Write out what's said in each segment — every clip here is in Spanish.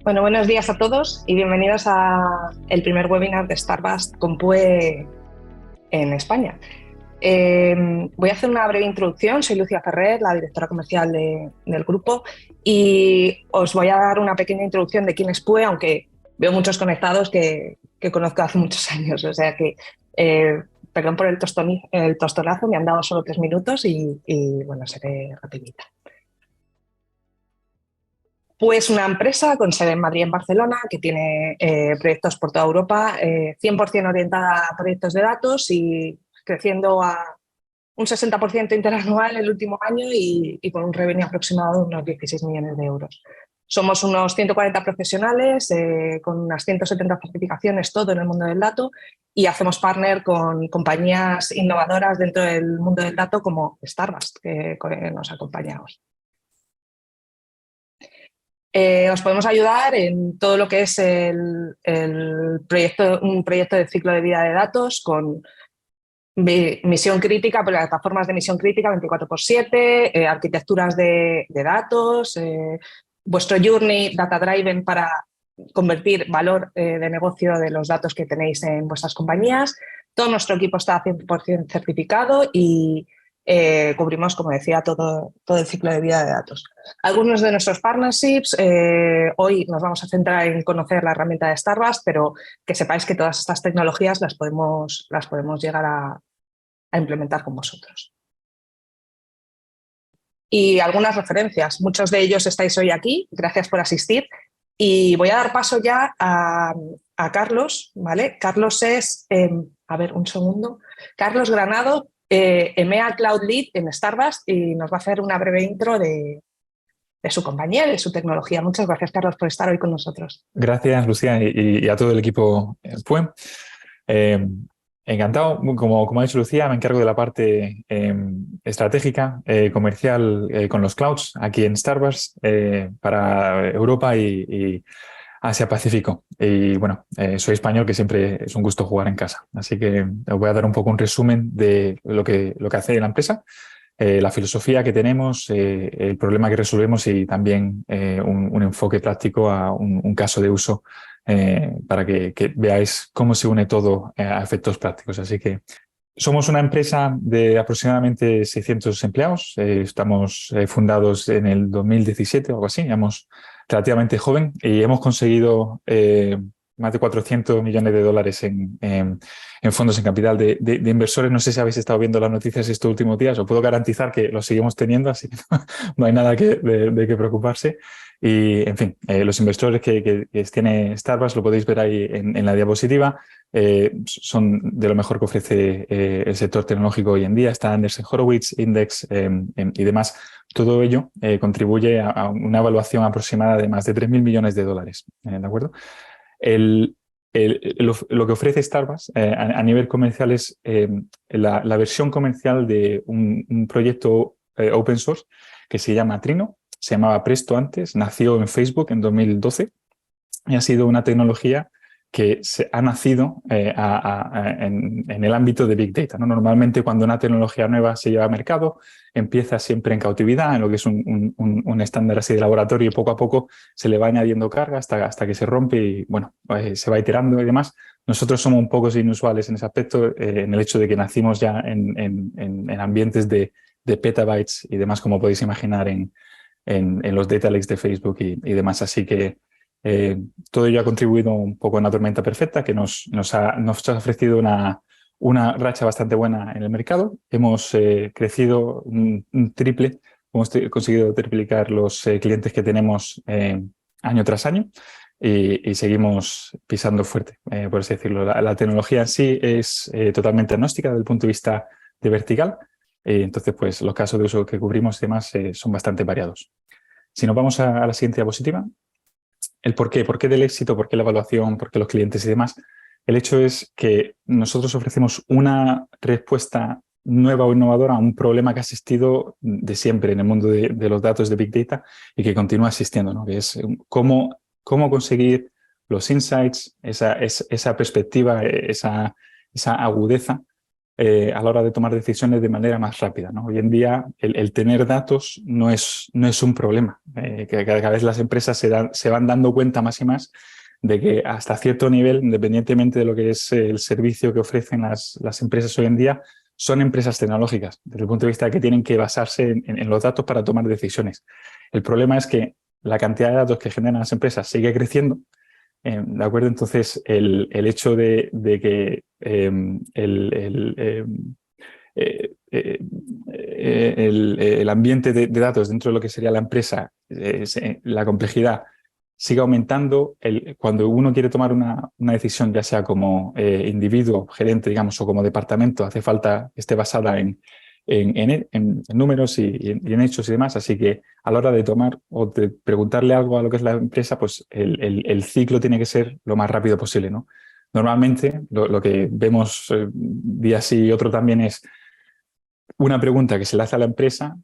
Bueno, buenos días a todos y bienvenidos a el primer webinar de Starbust con PUE en España. Voy a hacer una breve introducción. Soy Lucía Ferrer, la directora comercial del grupo, y os voy a dar una pequeña introducción de quién es PUE, aunque veo muchos conectados que conozco hace muchos años. O sea que, perdón por el tostonazo, me han dado solo 3 minutos y bueno, seré rapidita. Pues una empresa con sede en Madrid y en Barcelona que tiene proyectos por toda Europa, 100% orientada a proyectos de datos y creciendo a un 60% interanual el último año y con un revenue aproximado de unos 16 millones de euros. Somos unos 140 profesionales con unas 170 certificaciones, todo en el mundo del dato, y hacemos partner con compañías innovadoras dentro del mundo del dato como Starbust, que nos acompaña hoy. Os podemos ayudar en todo lo que es un proyecto de ciclo de vida de datos con misión crítica, plataformas de misión crítica 24/7, arquitecturas de datos, vuestro journey data driven para convertir valor de negocio de los datos que tenéis en vuestras compañías. Todo nuestro equipo está 100% certificado y cubrimos, como decía, todo el ciclo de vida de datos. Algunos de nuestros partnerships, hoy nos vamos a centrar en conocer la herramienta de Starbust, pero que sepáis que todas estas tecnologías las podemos llegar a implementar con vosotros. Y algunas referencias, muchos de ellos estáis hoy aquí, gracias por asistir. Y voy a dar paso ya a Carlos, ¿vale? Carlos es, a ver, un segundo, Carlos Granado, EMEA Cloud Lead en Starbust, y nos va a hacer una breve intro de su compañía y de su tecnología. Muchas gracias, Carlos, por estar hoy con nosotros. Gracias, Lucía, y a todo el equipo PUE. Encantado. Como ha dicho Lucía, me encargo de la parte estratégica, comercial con los clouds aquí en Starbust para Europa y Asia-Pacífico. Y bueno, soy español, que siempre es un gusto jugar en casa. Así que os voy a dar un poco un resumen de lo que hace la empresa, la filosofía que tenemos, el problema que resolvemos y también un enfoque práctico a un caso de uso para que veáis cómo se une todo a efectos prácticos. Así que somos una empresa de aproximadamente 600 empleados. Estamos fundados en el 2017 o algo así. Somos relativamente joven y hemos conseguido más de 400 millones de dólares en fondos en capital de inversores. No sé si habéis estado viendo las noticias estos últimos días. Os puedo garantizar que lo seguimos teniendo, así que no hay nada de qué preocuparse. Y, en fin, los inversores que tiene Starbust, lo podéis ver ahí en la diapositiva, son de lo mejor que ofrece el sector tecnológico hoy en día. Está Andersen Horowitz, Index y demás. Todo ello contribuye a una evaluación aproximada de más de 3.000 millones de dólares. ¿De acuerdo? Lo que ofrece Starbust a nivel comercial es la versión comercial de un proyecto open source que se llama Trino. Se llamaba Presto antes, nació en Facebook en 2012 y ha sido una tecnología que ha nacido en el ámbito de Big Data, ¿no? Normalmente, cuando una tecnología nueva se lleva a mercado, empieza siempre en cautividad, en lo que es un estándar así de laboratorio, y poco a poco se le va añadiendo carga hasta que se rompe y bueno, se va iterando y demás. Nosotros somos un poco inusuales en ese aspecto, en el hecho de que nacimos ya en ambientes de petabytes y demás, como podéis imaginar en los data lakes de Facebook y demás. Así que todo ello ha contribuido un poco a una tormenta perfecta que nos ha ofrecido una racha bastante buena en el mercado. Hemos crecido un triple, hemos conseguido triplicar los clientes que tenemos año tras año y seguimos pisando fuerte, por así decirlo. La tecnología en sí es totalmente agnóstica desde el punto de vista de vertical. Entonces, pues los casos de uso que cubrimos y demás son bastante variados. Si nos vamos a la siguiente diapositiva, el por qué del éxito, por qué la evaluación, por qué los clientes y demás. El hecho es que nosotros ofrecemos una respuesta nueva o innovadora a un problema que ha existido de siempre en el mundo de los datos de Big Data y que continúa existiendo, ¿no? Que es cómo conseguir los insights, esa perspectiva, esa agudeza a la hora de tomar decisiones de manera más rápida, ¿no? Hoy en día el tener datos no es un problema. Que cada vez las empresas se van dando cuenta más y más de que hasta cierto nivel, independientemente de lo que es el servicio que ofrecen las empresas hoy en día, son empresas tecnológicas, desde el punto de vista de que tienen que basarse en los datos para tomar decisiones. El problema es que la cantidad de datos que generan las empresas sigue creciendo. ¿De acuerdo? Entonces, el hecho de que el ambiente de datos dentro de lo que sería la empresa, la complejidad, sigue aumentando. Cuando uno quiere tomar una decisión, ya sea como individuo, gerente, digamos, o como departamento, hace falta que esté basada en números y en hechos y demás. Así que a la hora de tomar o de preguntarle algo a lo que es la empresa, pues el ciclo tiene que ser lo más rápido posible, ¿no? Normalmente lo que vemos día sí y otro también es una pregunta que se le hace a la empresa.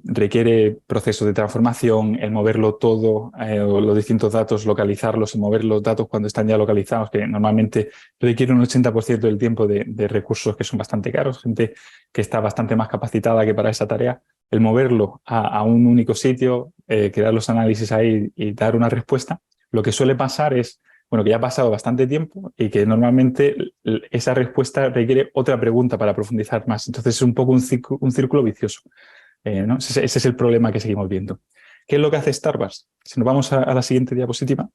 Requiere procesos de transformación, el moverlo todo, o los distintos datos, localizarlos y mover los datos cuando están ya localizados, que normalmente requiere un 80% del tiempo de recursos que son bastante caros, gente que está bastante más capacitada que para esa tarea. El moverlo a un único sitio, crear los análisis ahí y dar una respuesta, lo que suele pasar es, bueno, que ya ha pasado bastante tiempo y que normalmente esa respuesta requiere otra pregunta para profundizar más. Entonces es un poco un círculo vicioso. ¿No? Ese es el problema que seguimos viendo. ¿Qué es lo que hace Starbucks? Si nos vamos a la siguiente diapositiva,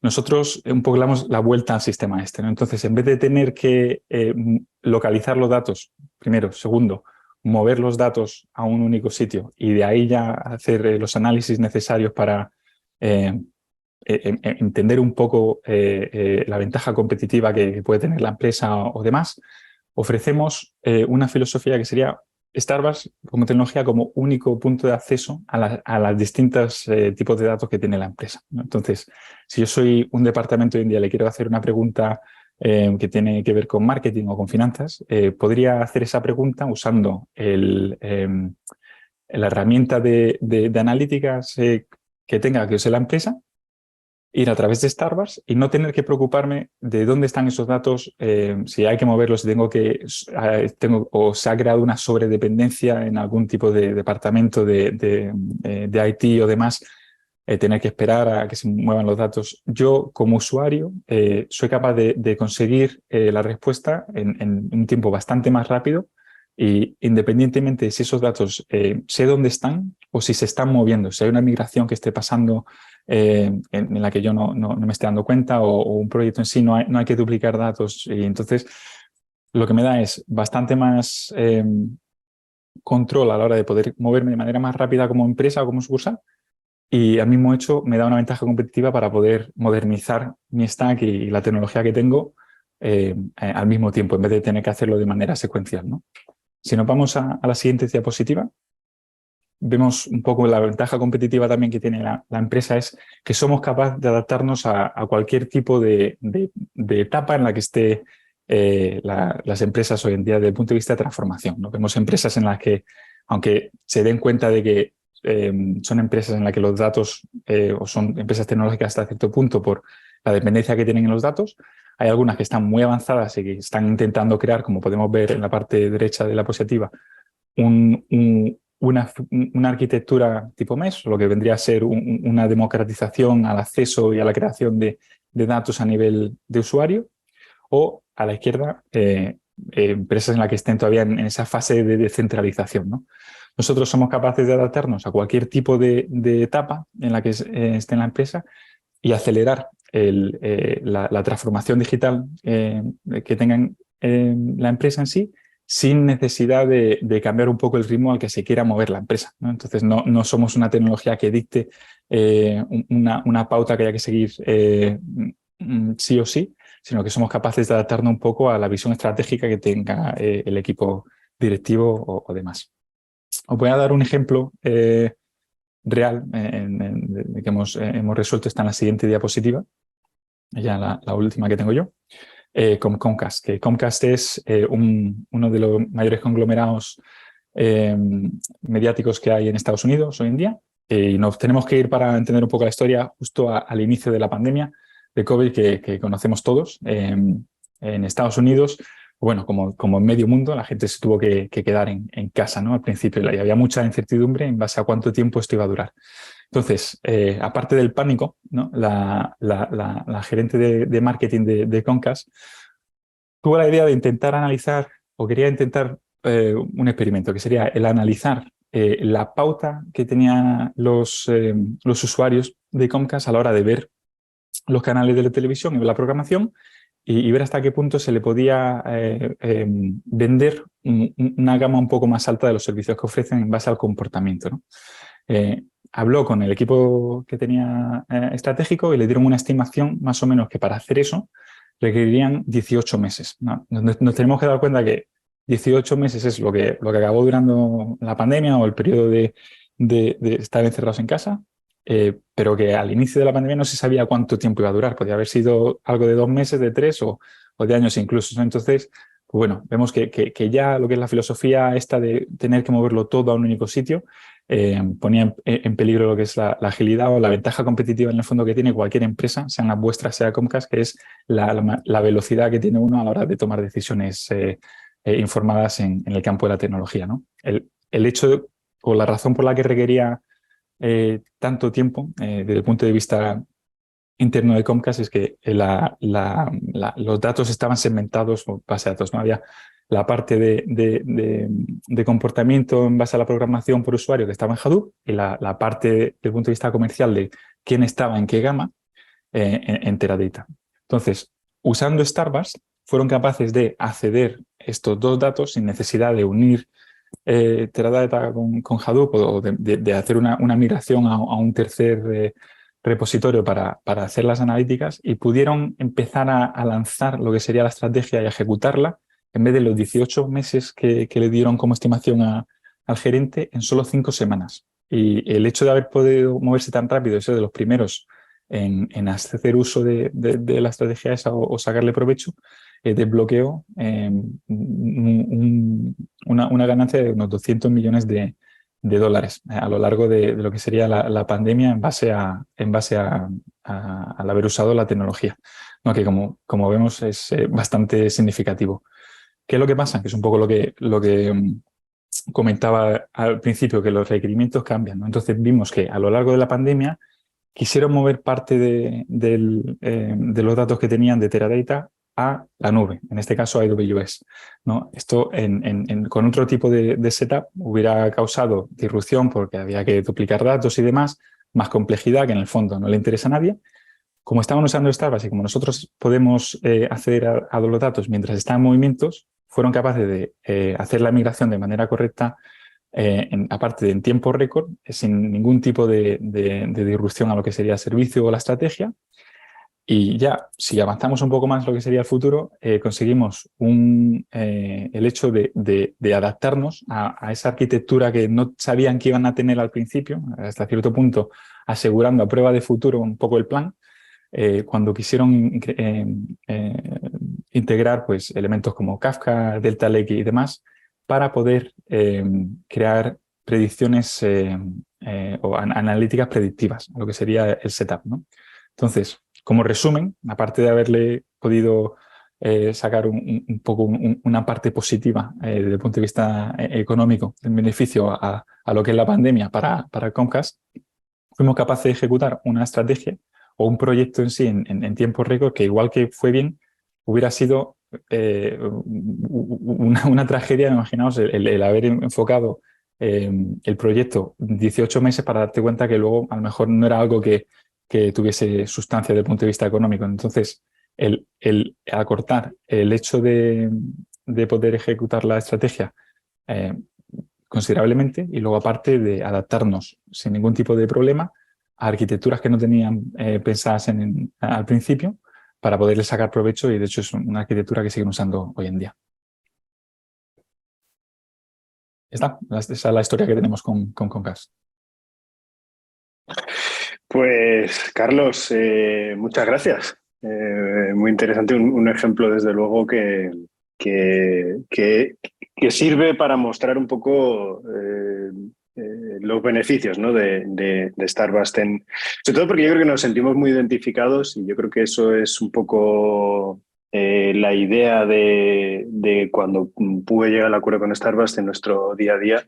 nosotros un poco le damos la vuelta al sistema este, ¿no? Entonces, en vez de tener que localizar los datos, primero, segundo, mover los datos a un único sitio y de ahí ya hacer los análisis necesarios para entender un poco la ventaja competitiva que puede tener la empresa o demás, ofrecemos una filosofía que sería Starbucks como tecnología como único punto de acceso a las distintos tipos de datos que tiene la empresa, ¿no? Entonces, si yo soy un departamento hoy en día y le quiero hacer una pregunta que tiene que ver con marketing o con finanzas, podría hacer esa pregunta usando la herramienta de analíticas que tenga que use la empresa, ir a través de Starbucks y no tener que preocuparme de dónde están esos datos, si hay que moverlos, si o se ha creado una sobredependencia en algún tipo de departamento de IT o demás, tener que esperar a que se muevan los datos. Yo, como usuario, soy capaz de conseguir la respuesta en un tiempo bastante más rápido y independientemente de si esos datos sé dónde están o si se están moviendo, si hay una migración que esté pasando en la que yo no me esté dando cuenta o un proyecto en sí, no hay que duplicar datos. Y entonces lo que me da es bastante más control a la hora de poder moverme de manera más rápida como empresa o como sucursal, y al mismo hecho me da una ventaja competitiva para poder modernizar mi stack y la tecnología que tengo al mismo tiempo, en vez de tener que hacerlo de manera secuencial, ¿no? Si nos vamos a la siguiente diapositiva, vemos un poco la ventaja competitiva también que tiene la empresa, es que somos capaces de adaptarnos a cualquier tipo de etapa en la que esté las empresas hoy en día desde el punto de vista de transformación, ¿no? Vemos empresas en las que, aunque se den cuenta de que son empresas en las que los datos o son empresas tecnológicas hasta cierto punto por la dependencia que tienen en los datos, hay algunas que están muy avanzadas y que están intentando crear, como podemos ver en la parte derecha de la diapositiva, una arquitectura tipo MES, lo que vendría a ser una democratización al acceso y a la creación de datos a nivel de usuario, o a la izquierda, empresas en las que estén todavía en esa fase de descentralización, ¿no? Nosotros somos capaces de adaptarnos a cualquier tipo de etapa en la que esté en la empresa y acelerar la transformación digital que tengan la empresa en sí, sin necesidad de cambiar un poco el ritmo al que se quiera mover la empresa, ¿no? Entonces, no somos una tecnología que dicte una pauta que haya que seguir sí o sí, sino que somos capaces de adaptarnos un poco a la visión estratégica que tenga el equipo directivo o demás. Os voy a dar un ejemplo real que hemos resuelto. Está en la siguiente diapositiva, ya la última que tengo yo, con Comcast. Que Comcast es uno de los mayores conglomerados mediáticos que hay en Estados Unidos hoy en día. Y nos tenemos que ir para entender un poco la historia justo al inicio de la pandemia de COVID que conocemos todos. En Estados Unidos bueno, como en medio mundo, la gente se tuvo que quedar en casa, ¿no? Al principio, y había mucha incertidumbre en base a cuánto tiempo esto iba a durar. Entonces, aparte del pánico, ¿no? La gerente de marketing de Comcast tuvo la idea de intentar analizar, o quería intentar un experimento, que sería el analizar la pauta que tenían los usuarios de Comcast a la hora de ver los canales de la televisión y ver la programación, y ver hasta qué punto se le podía vender una gama un poco más alta de los servicios que ofrecen en base al comportamiento, ¿no? Habló con el equipo que tenía estratégico y le dieron una estimación más o menos que para hacer eso requerirían 18 meses, ¿no? Nos tenemos que dar cuenta que 18 meses es lo que acabó durando la pandemia o el periodo de estar encerrados en casa, pero que al inicio de la pandemia no se sabía cuánto tiempo iba a durar. Podía haber sido algo de 2 meses, de 3 o de años incluso, ¿no? Entonces, pues bueno, vemos que ya lo que es la filosofía esta de tener que moverlo todo a un único sitio ponía en peligro lo que es la agilidad o la ventaja competitiva en el fondo que tiene cualquier empresa, sean las vuestras, sea Comcast, que es la velocidad que tiene uno a la hora de tomar decisiones informadas en el campo de la tecnología, ¿no? El hecho o la razón por la que requería tanto tiempo desde el punto de vista interno de Comcast es que los datos estaban segmentados o base de datos, ¿no? Había la parte de comportamiento en base a la programación por usuario que estaba en Hadoop y la parte desde el punto de vista comercial de quién estaba en qué gama en Teradata. Entonces, usando Starburst, fueron capaces de acceder estos dos datos sin necesidad de unir Teradata con Hadoop o de hacer una migración a un tercer repositorio para hacer las analíticas, y pudieron empezar a lanzar lo que sería la estrategia y a ejecutarla en vez de los 18 meses que le dieron como estimación al gerente en solo 5 semanas. Y el hecho de haber podido moverse tan rápido y ser de los primeros en hacer uso de la estrategia esa o sacarle provecho, desbloqueó una ganancia de unos 200 millones de dólares a lo largo de lo que sería la pandemia en base al haber usado la tecnología, ¿no? Que como vemos es bastante significativo. ¿Qué es lo que pasa? Que es un poco lo que comentaba al principio, que los requerimientos cambian, ¿no? Entonces vimos que a lo largo de la pandemia quisieron mover parte de los datos que tenían de Teradata a la nube, en este caso a AWS, ¿no? Esto con otro tipo de setup hubiera causado disrupción porque había que duplicar datos y demás, más complejidad que en el fondo no le interesa a nadie. Como estaban usando Starburst y como nosotros podemos acceder a los datos mientras están en movimientos, fueron capaces de hacer la migración de manera correcta, aparte en tiempo récord, sin ningún tipo de disrupción a lo que sería el servicio o la estrategia. Y ya, si avanzamos un poco más lo que sería el futuro, conseguimos el hecho de adaptarnos a esa arquitectura que no sabían que iban a tener al principio, hasta cierto punto, asegurando a prueba de futuro un poco el plan, cuando quisieron integrar pues, elementos como Kafka, Delta Lake y demás, para poder crear predicciones o analíticas predictivas, lo que sería el setup, ¿no? Entonces, como resumen, aparte de haberle podido sacar un poco una parte positiva desde el punto de vista económico, en beneficio a lo que es la pandemia para Comcast, fuimos capaces de ejecutar una estrategia o un proyecto en sí en tiempo récord que, igual que fue bien, hubiera sido una tragedia. Imaginaos el haber enfocado el proyecto 18 meses para darte cuenta que luego a lo mejor no era algo que tuviese sustancia desde el punto de vista económico. Entonces, el acortar el hecho de poder ejecutar la estrategia considerablemente, y luego aparte de adaptarnos sin ningún tipo de problema a arquitecturas que no tenían pensadas al principio, para poderle sacar provecho, y de hecho es una arquitectura que siguen usando hoy en día. Esa es la historia que tenemos con Comcast. Pues, Carlos, muchas gracias. Muy interesante, un ejemplo desde luego que sirve para mostrar un poco los beneficios, ¿no? de Starburst, sobre todo porque yo creo que nos sentimos muy identificados, y yo creo que eso es un poco la idea de cuando PUE llega al acuerdo con Starbucks en nuestro día a día,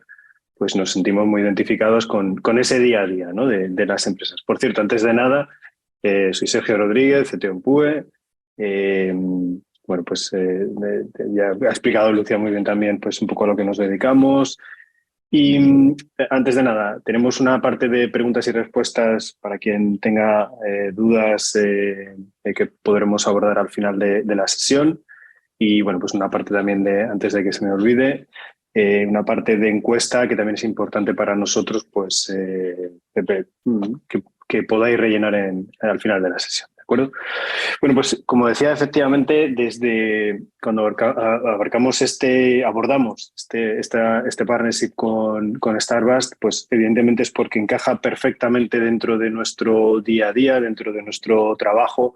pues nos sentimos muy identificados con ese día a día, ¿no? de las empresas. Por cierto, antes de nada, soy Sergio Rodríguez, CTO en PUE. Bueno, pues ya ha explicado Lucía muy bien también pues un poco a lo que nos dedicamos. Y antes de nada, tenemos una parte de preguntas y respuestas para quien tenga dudas que podremos abordar al final de la sesión. Y bueno, pues una parte también de, antes de que se me olvide, una parte de encuesta que también es importante para nosotros, pues que podáis rellenar al final de la sesión, ¿de acuerdo? Bueno, pues como decía, efectivamente, desde cuando abordamos este partnership con Starbucks, pues evidentemente es porque encaja perfectamente dentro de nuestro día a día, dentro de nuestro trabajo.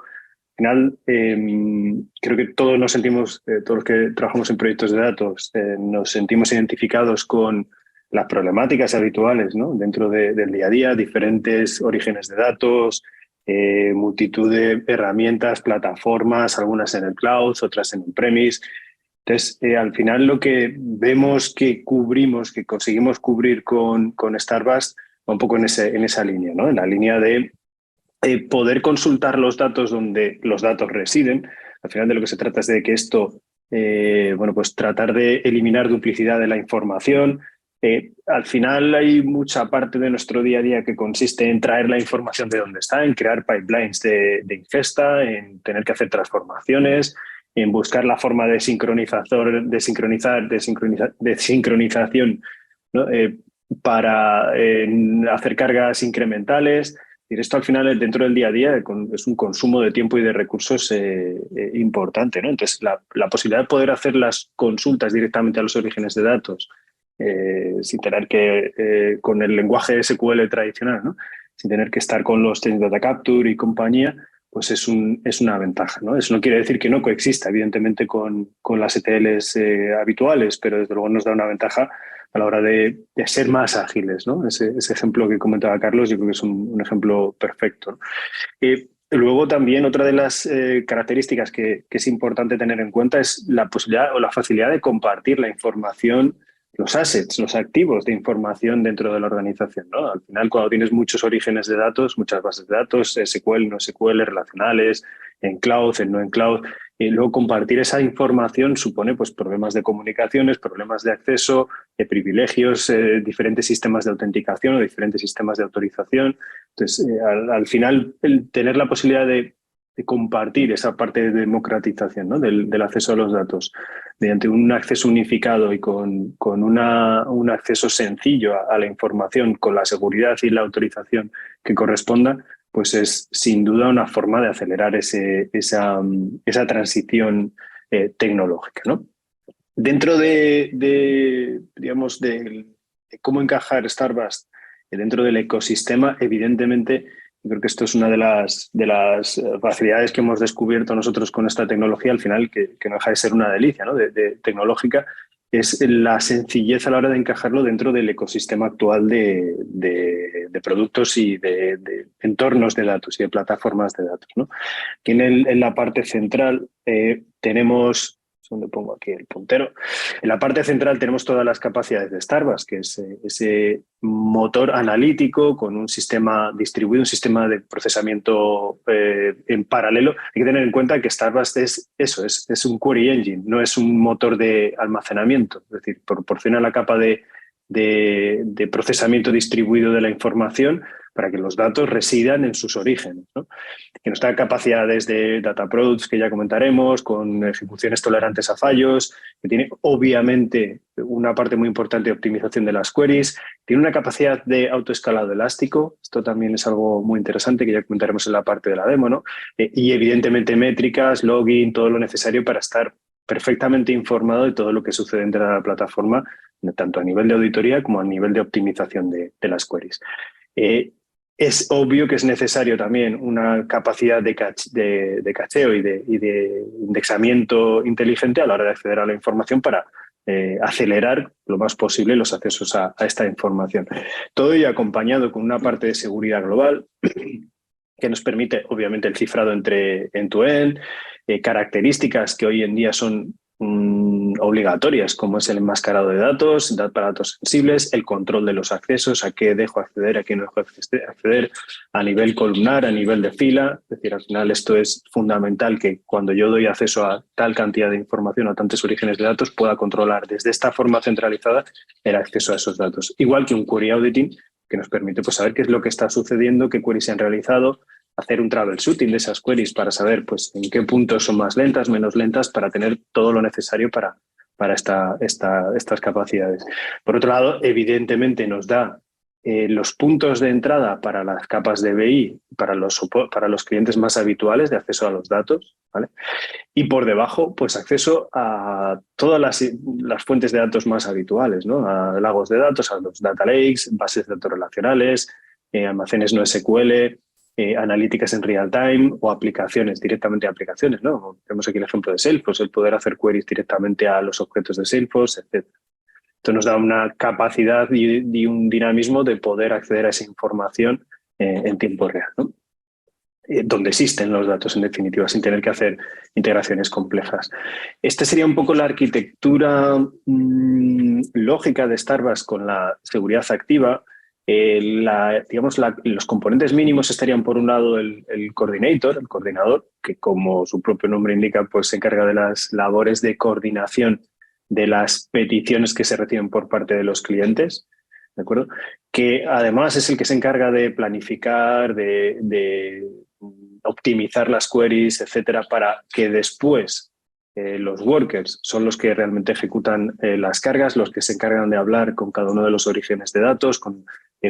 Al final, creo que todos nos sentimos, todos los que trabajamos en proyectos de datos, nos sentimos identificados con las problemáticas habituales, ¿no? Dentro del día a día, diferentes orígenes de datos, multitud de herramientas, plataformas, algunas en el cloud, otras en on-premise. Entonces, al final lo que vemos que cubrimos, que conseguimos cubrir con Starbucks, va un poco en esa línea, ¿no? En la línea de poder consultar los datos donde los datos residen. Al final de lo que se trata es de que esto, bueno, pues tratar de eliminar duplicidad de la información. Al final hay mucha parte de nuestro día a día que consiste en traer la información de donde está, en crear pipelines de ingesta, en tener que hacer transformaciones, en buscar la forma de sincronización, ¿no? Para hacer cargas incrementales. Esto al final dentro del día a día es un consumo de tiempo y de recursos importante, ¿no? Entonces, la posibilidad de poder hacer las consultas directamente a los orígenes de datos sin tener que, con el lenguaje SQL tradicional, ¿no? Sin tener que estar con los Change Data Capture y compañía, pues es una ventaja, ¿no? Eso no quiere decir que no coexista, evidentemente, con las ETLs habituales, pero desde luego nos da una ventaja a la hora de ser más ágiles, ¿no? Ese ejemplo que comentaba Carlos, yo creo que es un ejemplo perfecto, ¿no? Luego también otra de las características que es importante tener en cuenta es la posibilidad o la facilidad de compartir la información, los assets, los activos de información dentro de la organización, ¿no? Al final, cuando tienes muchos orígenes de datos, muchas bases de datos, SQL, no SQL, relacionales, en cloud, en no en cloud, y luego compartir esa información supone pues, problemas de comunicaciones, problemas de acceso, de privilegios, diferentes sistemas de autenticación o diferentes sistemas de autorización. Entonces, al final, el tener la posibilidad de compartir esa parte de democratización, ¿no? del acceso a los datos mediante un acceso unificado y con un acceso sencillo a la información, con la seguridad y la autorización que corresponda, pues es sin duda una forma de acelerar esa transición tecnológica, ¿no? Dentro digamos, de cómo encajar Starbucks dentro del ecosistema, evidentemente, yo creo que esto es una de las facilidades que hemos descubierto nosotros con esta tecnología, al final, que no deja de ser una delicia, ¿no? de tecnológica, es la sencillez a la hora de encajarlo dentro del ecosistema actual de productos y de entornos de datos y de plataformas de datos, ¿no? Aquí en la parte central tenemos, donde pongo aquí el puntero, en la parte central tenemos todas las capacidades de Starbucks, que es ese motor analítico con un sistema distribuido, un sistema de procesamiento en paralelo. Hay que tener en cuenta que Starbucks es un query engine, no es un motor de almacenamiento, es decir, proporciona la capa de procesamiento distribuido de la información para que los datos residan en sus orígenes, ¿no? Que nos da capacidades de data products que ya comentaremos, con ejecuciones tolerantes a fallos, que tiene obviamente una parte muy importante de optimización de las queries, tiene una capacidad de autoescalado elástico, esto también es algo muy interesante que ya comentaremos en la parte de la demo, ¿no? Y evidentemente métricas, login, todo lo necesario para estar perfectamente informado de todo lo que sucede dentro de la plataforma, tanto a nivel de auditoría como a nivel de optimización de las queries. Es obvio que es necesario también una capacidad de cacheo y de indexamiento inteligente a la hora de acceder a la información para acelerar lo más posible los accesos a esta información. Todo ello acompañado con una parte de seguridad global que nos permite, obviamente, el cifrado entre end-to-end, características que hoy en día son obligatorias, como es el enmascarado de datos, para datos sensibles, el control de los accesos, a qué dejo acceder, a qué no dejo acceder, a nivel columnar, a nivel de fila. Es decir, al final esto es fundamental, que cuando yo doy acceso a tal cantidad de información, a tantos orígenes de datos, pueda controlar desde esta forma centralizada el acceso a esos datos. Igual que un query auditing, que nos permite pues, saber qué es lo que está sucediendo, qué queries se han realizado, hacer un troubleshooting de esas queries para saber pues, en qué puntos son más lentas, menos lentas, para tener todo lo necesario para estas capacidades. Por otro lado, evidentemente nos da los puntos de entrada para las capas de BI, para los clientes más habituales de acceso a los datos, ¿vale? Y por debajo, pues acceso a todas las fuentes de datos más habituales, ¿no? A lagos de datos, a los data lakes, bases de datos relacionales, almacenes no SQL, analíticas en real time o aplicaciones, directamente a aplicaciones, ¿no? Tenemos aquí el ejemplo de Salesforce, el poder hacer queries directamente a los objetos de Salesforce, etc. Esto nos da una capacidad y un dinamismo de poder acceder a esa información en tiempo real, ¿no? Donde existen los datos, en definitiva, sin tener que hacer integraciones complejas. Esta sería un poco la arquitectura lógica de Starbus con la seguridad activa. Los componentes mínimos estarían, por un lado, el coordinator, el coordinador, que como su propio nombre indica, pues se encarga de las labores de coordinación de las peticiones que se reciben por parte de los clientes, ¿de acuerdo? Que además es el que se encarga de planificar, de optimizar las queries, etcétera, para que después los workers son los que realmente ejecutan las cargas, los que se encargan de hablar con cada uno de los orígenes de datos, con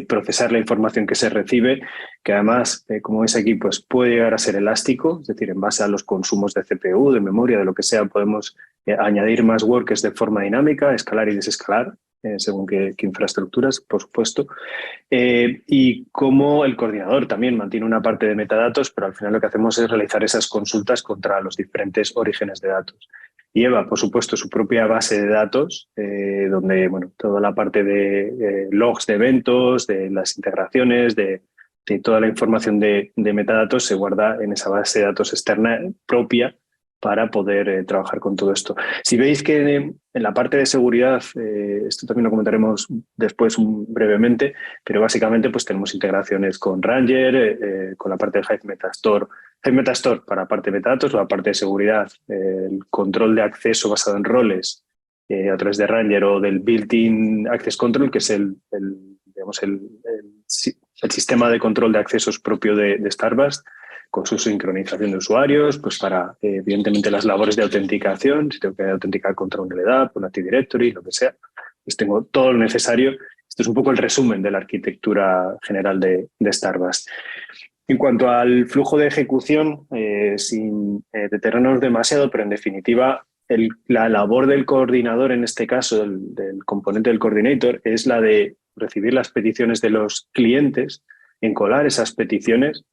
procesar la información que se recibe, que además, como veis aquí, pues puede llegar a ser elástico, es decir, en base a los consumos de CPU, de memoria, de lo que sea, podemos añadir más workers de forma dinámica, escalar y desescalar, según qué infraestructuras, por supuesto. Y como el coordinador también mantiene una parte de metadatos, pero al final lo que hacemos es realizar esas consultas contra los diferentes orígenes de datos. Lleva, por supuesto, su propia base de datos, donde toda la parte de logs de eventos, de las integraciones, de toda la información de metadatos se guarda en esa base de datos externa propia para poder trabajar con todo esto. Si veis que en la parte de seguridad, esto también lo comentaremos después brevemente, pero básicamente pues tenemos integraciones con Ranger, con la parte de Hive Metastore. Hive Metastore para la parte de metadatos, la parte de seguridad, el control de acceso basado en roles a través de Ranger o del Built-in Access Control, que es el sistema de control de accesos propio de Starbus, con su sincronización de usuarios, pues para, evidentemente, las labores de autenticación, si tengo que autenticar contra un LDAP, un Active Directory, lo que sea, pues tengo todo lo necesario. Esto es un poco el resumen de la arquitectura general de Starbus. En cuanto al flujo de ejecución, sin detenernos demasiado, pero en definitiva, la labor del coordinador, en este caso, del componente del coordinator, es la de recibir las peticiones de los clientes, encolar esas peticiones,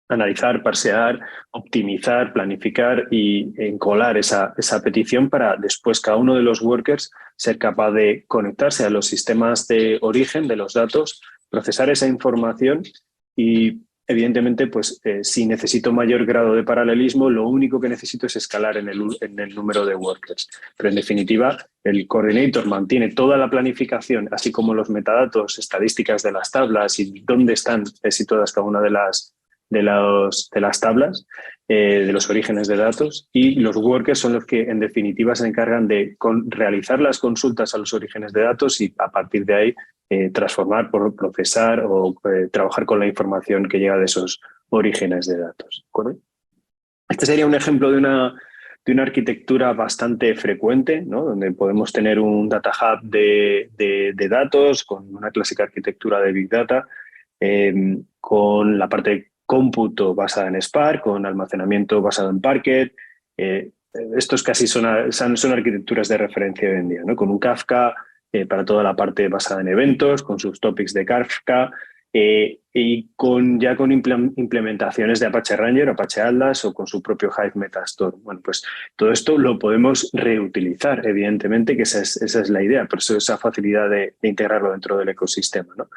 analizar, parsear, optimizar, planificar y encolar esa petición para después cada uno de los workers ser capaz de conectarse a los sistemas de origen de los datos, procesar esa información y, evidentemente, pues si necesito mayor grado de paralelismo, lo único que necesito es escalar en el número de workers. Pero, en definitiva, el coordinator mantiene toda la planificación, así como los metadatos, estadísticas de las tablas y dónde están situadas cada una de las tablas, de los orígenes de datos, y los workers son los que en definitiva se encargan de realizar las consultas a los orígenes de datos y a partir de ahí transformar, procesar o trabajar con la información que llega de esos orígenes de datos. ¿De acuerdo? Este sería un ejemplo de una arquitectura bastante frecuente, ¿no? Donde podemos tener un data hub de datos con una clásica arquitectura de Big Data, con la parte de cómputo basada en Spark, con almacenamiento basado en Parquet. Estos casi son arquitecturas de referencia hoy en día, ¿no? Con un Kafka para toda la parte basada en eventos, con sus topics de Kafka y con implementaciones de Apache Ranger, Apache Atlas o con su propio Hive Metastore. Bueno, pues todo esto lo podemos reutilizar, evidentemente, que esa es la idea, por eso esa facilidad de integrarlo dentro del ecosistema, ¿no?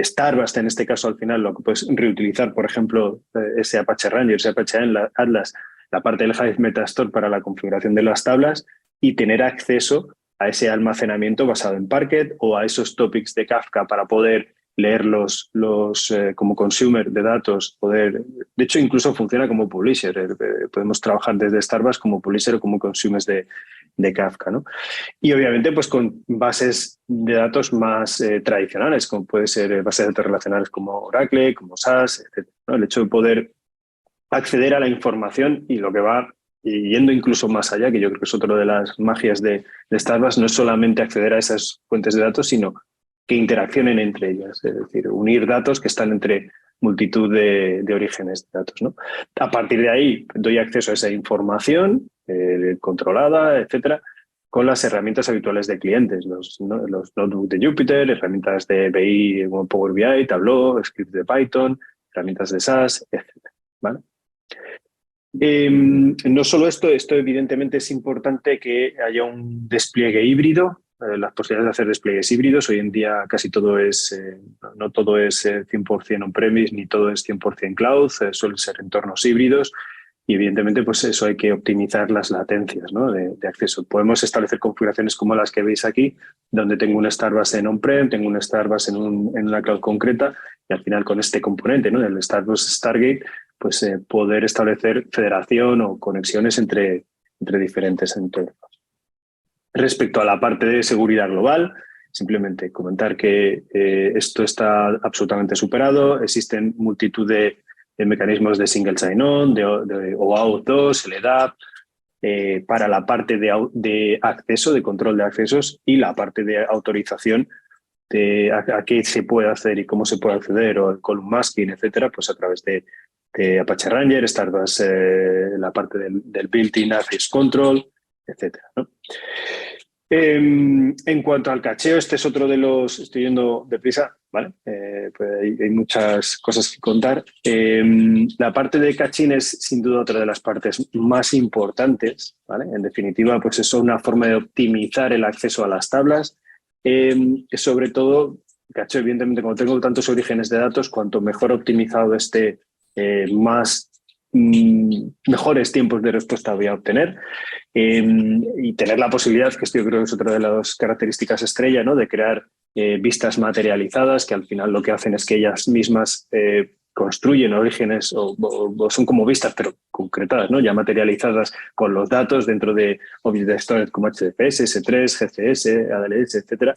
Starbust, en este caso, al final, lo que puedes reutilizar, por ejemplo, ese Apache Ranger, ese Apache Atlas, la parte del Hive Metastore para la configuración de las tablas y tener acceso a ese almacenamiento basado en Parquet o a esos topics de Kafka para poder leerlos como consumer de datos. De hecho, incluso funciona como publisher. Podemos trabajar desde Starbust como publisher o como consumers de Kafka, ¿no? Y obviamente pues con bases de datos más tradicionales, como puede ser bases de datos relacionales como Oracle, como SAS, etc., ¿no? El hecho de poder acceder a la información y lo que va yendo incluso más allá, que yo creo que es otra de las magias de Starbust, no es solamente acceder a esas fuentes de datos, sino que interaccionen entre ellas, es decir, unir datos que están entre multitud de orígenes de datos, ¿no? A partir de ahí doy acceso a esa información controlada, etcétera, con las herramientas habituales de clientes, los notebooks de Jupyter, herramientas de BI como Power BI, Tableau, scripts de Python, herramientas de SAS, etcétera, ¿vale? No solo esto evidentemente es importante que haya un despliegue híbrido, las posibilidades de hacer despliegues híbridos. Hoy en día casi todo es, no todo es 100% on-premise ni todo es 100% cloud, suelen ser entornos híbridos y evidentemente pues eso hay que optimizar las latencias, ¿no? de acceso. Podemos establecer configuraciones como las que veis aquí, donde tengo un Starbust en on-prem, tengo un Starbust en una cloud concreta y al final con este componente, ¿no? del Starbust Stargate, pues poder establecer federación o conexiones entre diferentes entornos. Respecto a la parte de seguridad global, simplemente comentar que esto está absolutamente superado. Existen multitud de mecanismos de single sign-on, de OAuth 2, LDAP, para la parte de acceso, de control de accesos y la parte de autorización de a qué se puede hacer y cómo se puede acceder, o el column masking, etcétera, pues a través de Apache Ranger, Starbust, la parte del built-in access control, etcétera, ¿no? En cuanto al cacheo, este es otro de los... Estoy yendo deprisa, ¿vale? Pues hay muchas cosas que contar. La parte de caching es sin duda otra de las partes más importantes, ¿vale? En definitiva, pues eso es una forma de optimizar el acceso a las tablas. Sobre todo, cacheo, evidentemente, como tengo tantos orígenes de datos, cuanto mejor optimizado esté, mejores tiempos de respuesta voy a obtener. Y tener la posibilidad, que esto yo creo que es otra de las características estrella, ¿no? De crear vistas materializadas que al final lo que hacen es que ellas mismas construyen orígenes o son como vistas pero concretadas, ¿no? Ya materializadas con los datos dentro de Object Storage como HDFS, S3, GCS, ADLS, etcétera,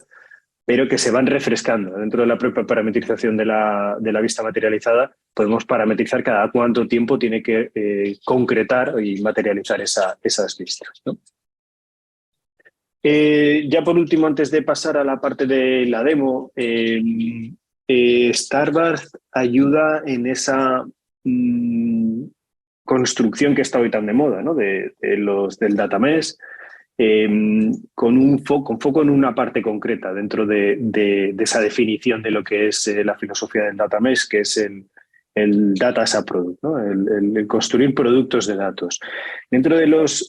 pero que se van refrescando. Dentro de la propia parametrización de la vista materializada, podemos parametrizar cada cuánto tiempo tiene que concretar y materializar esas vistas, ¿no? Ya por último, antes de pasar a la parte de la demo, Starbust ayuda en esa construcción que está hoy tan de moda, ¿no? del data mesh, con foco en una parte concreta dentro de esa definición de lo que es la filosofía del data mesh, que es el data as a product, ¿no? el construir productos de datos. Dentro de los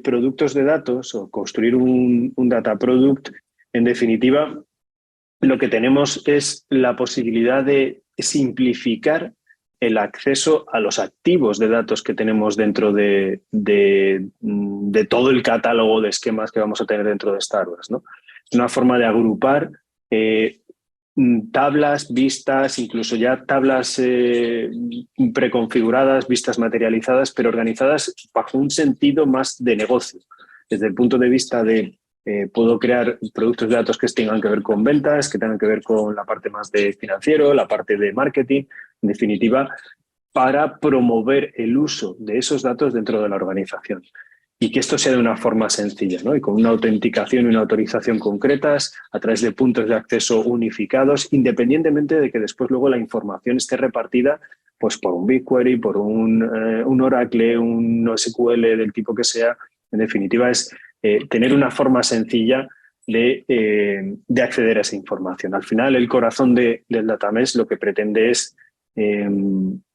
productos de datos o construir un data product, en definitiva, lo que tenemos es la posibilidad de simplificar el acceso a los activos de datos que tenemos dentro de todo el catálogo de esquemas que vamos a tener dentro de Starbust, ¿no? Es una forma de agrupar tablas, vistas, incluso ya tablas preconfiguradas, vistas materializadas, pero organizadas bajo un sentido más de negocio. Desde el punto de vista de puedo crear productos de datos que tengan que ver con ventas, que tengan que ver con la parte más de financiero, la parte de marketing, en definitiva, para promover el uso de esos datos dentro de la organización. Y que esto sea de una forma sencilla, ¿no? Y con una autenticación y una autorización concretas a través de puntos de acceso unificados, independientemente de que después luego la información esté repartida pues, por un BigQuery, por un Oracle, un NoSQL del tipo que sea. En definitiva, es tener una forma sencilla de acceder a esa información. Al final, el corazón del data mesh lo que pretende es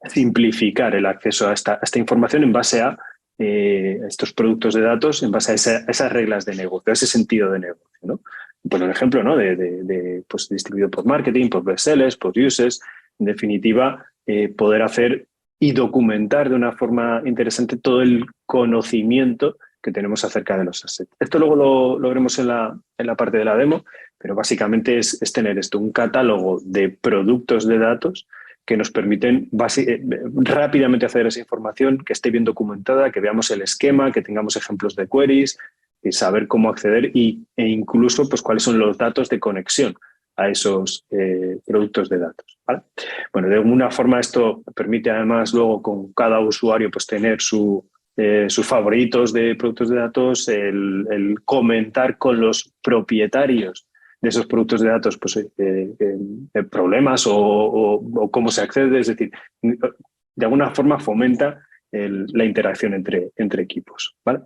simplificar el acceso a esta información en base a estos productos de datos, en base a esas reglas de negocio, a ese sentido de negocio, ¿no? pues un ejemplo, ¿no? Pues distribuido por marketing, por bestsellers, por users, en definitiva, poder hacer y documentar de una forma interesante todo el conocimiento que tenemos acerca de los assets. Esto luego lo veremos en la parte de la demo, pero básicamente es tener esto, un catálogo de productos de datos que nos permiten rápidamente acceder a esa información, que esté bien documentada, que veamos el esquema, que tengamos ejemplos de queries, y saber cómo acceder e incluso pues, cuáles son los datos de conexión a esos productos de datos, ¿vale? Bueno, de alguna forma esto permite además luego con cada usuario pues, tener sus favoritos de productos de datos, el comentar con los propietarios de esos productos de datos pues, problemas o cómo se accede, es decir, de alguna forma fomenta la interacción entre equipos, ¿vale?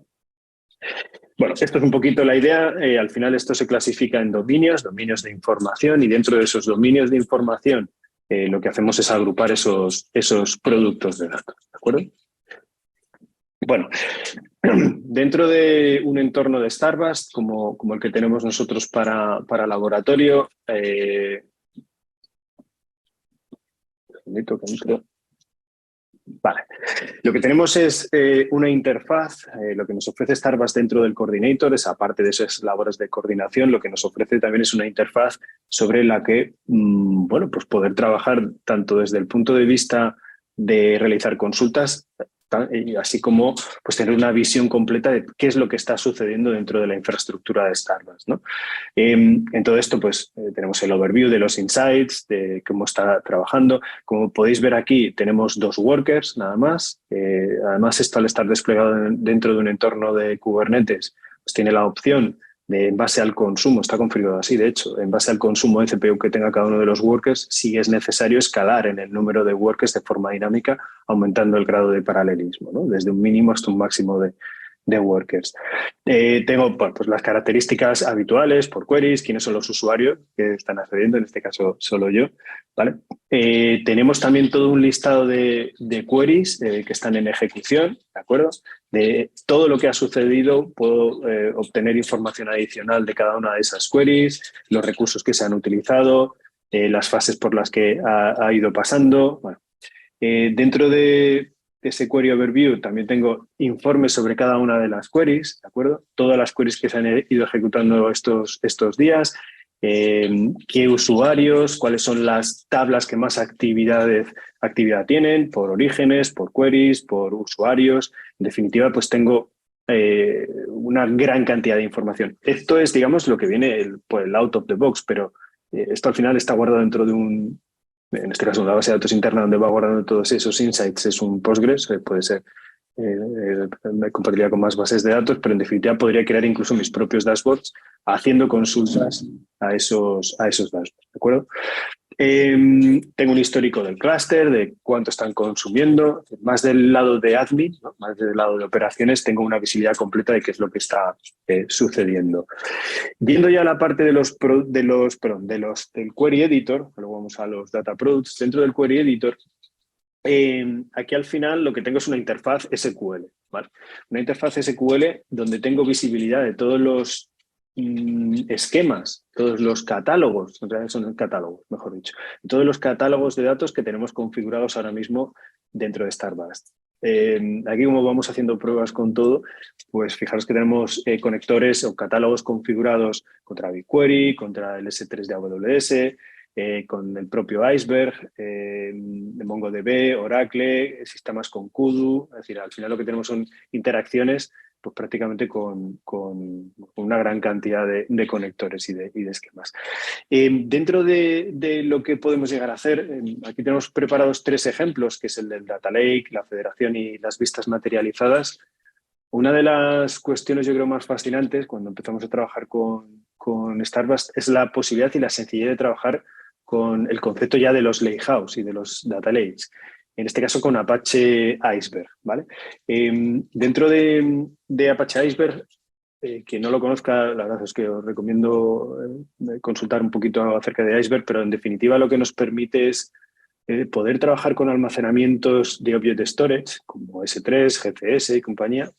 Bueno, esto es un poquito la idea. Al final esto se clasifica en dominios de información, y dentro de esos dominios de información lo que hacemos es agrupar esos productos de datos, ¿de acuerdo? Bueno, dentro de un entorno de Starbust como el que tenemos nosotros para laboratorio, vale. Lo que tenemos es una interfaz, lo que nos ofrece Starbust dentro del Coordinator es, aparte de esas labores de coordinación, lo que nos ofrece también es una interfaz sobre la que, bueno, pues poder trabajar tanto desde el punto de vista de realizar consultas, así como pues tener una visión completa de qué es lo que está sucediendo dentro de la infraestructura de Starbust, ¿no? En todo esto pues tenemos el overview de los insights, de cómo está trabajando. Como podéis ver aquí tenemos 2 workers nada más. Además esto, al estar desplegado dentro de un entorno de Kubernetes, pues tiene la opción de, en base al consumo, está configurado así de hecho, en base al consumo de CPU que tenga cada uno de los workers, si es necesario escalar en el número de workers de forma dinámica, aumentando el grado de paralelismo, ¿no? Desde un mínimo hasta un máximo de workers. Tengo pues, las características habituales por queries, quiénes son los usuarios que están accediendo, en este caso solo yo, ¿vale? Tenemos también todo un listado de queries que están en ejecución, ¿de acuerdo? De todo lo que ha sucedido, puedo obtener información adicional de cada una de esas queries, los recursos que se han utilizado, las fases por las que ha ido pasando. Bueno, dentro de ese query overview también tengo informes sobre cada una de las queries, ¿de acuerdo? Todas las queries que se han ido ejecutando estos días, qué usuarios, cuáles son las tablas que más actividad tienen, por orígenes, por queries, por usuarios. En definitiva, pues tengo una gran cantidad de información. Esto es, digamos, lo que viene por el out of the box, pero esto al final está guardado dentro de en este caso, una base de datos interna donde va guardando todos esos insights es un Postgres, puede ser compatibilidad con más bases de datos, pero en definitiva podría crear incluso mis propios dashboards haciendo consultas a esos dashboards, ¿de acuerdo? Tengo un histórico del clúster, de cuánto están consumiendo, más del lado de admin, ¿no? Más del lado de operaciones, tengo una visibilidad completa de qué es lo que está sucediendo. Viendo ya la parte del query editor, luego vamos a los data products, dentro del query editor, aquí al final lo que tengo es una interfaz SQL, ¿vale? Una interfaz SQL donde tengo visibilidad de todos los esquemas, todos los catálogos, en realidad son catálogos, mejor dicho, todos los catálogos de datos que tenemos configurados ahora mismo dentro de Starbust. Aquí, como vamos haciendo pruebas con todo, pues fijaros que tenemos conectores o catálogos configurados contra BigQuery, contra el S3 de AWS, con el propio Iceberg, de MongoDB, Oracle, sistemas con Kudu. Es decir, al final lo que tenemos son interacciones pues prácticamente con una gran cantidad de conectores y de esquemas. Dentro de lo que podemos llegar a hacer, aquí tenemos preparados 3 ejemplos, que es el del Data Lake, la federación y las vistas materializadas. Una de las cuestiones, yo creo, más fascinantes cuando empezamos a trabajar con Starbust es la posibilidad y la sencillez de trabajar con el concepto ya de los lakehouse y de los data lakes. En este caso con Apache Iceberg, ¿vale? Dentro de Apache Iceberg, quien no lo conozca, la verdad es que os recomiendo consultar un poquito acerca de Iceberg, pero en definitiva lo que nos permite es poder trabajar con almacenamientos de Object Storage, como S3, GCS y compañía,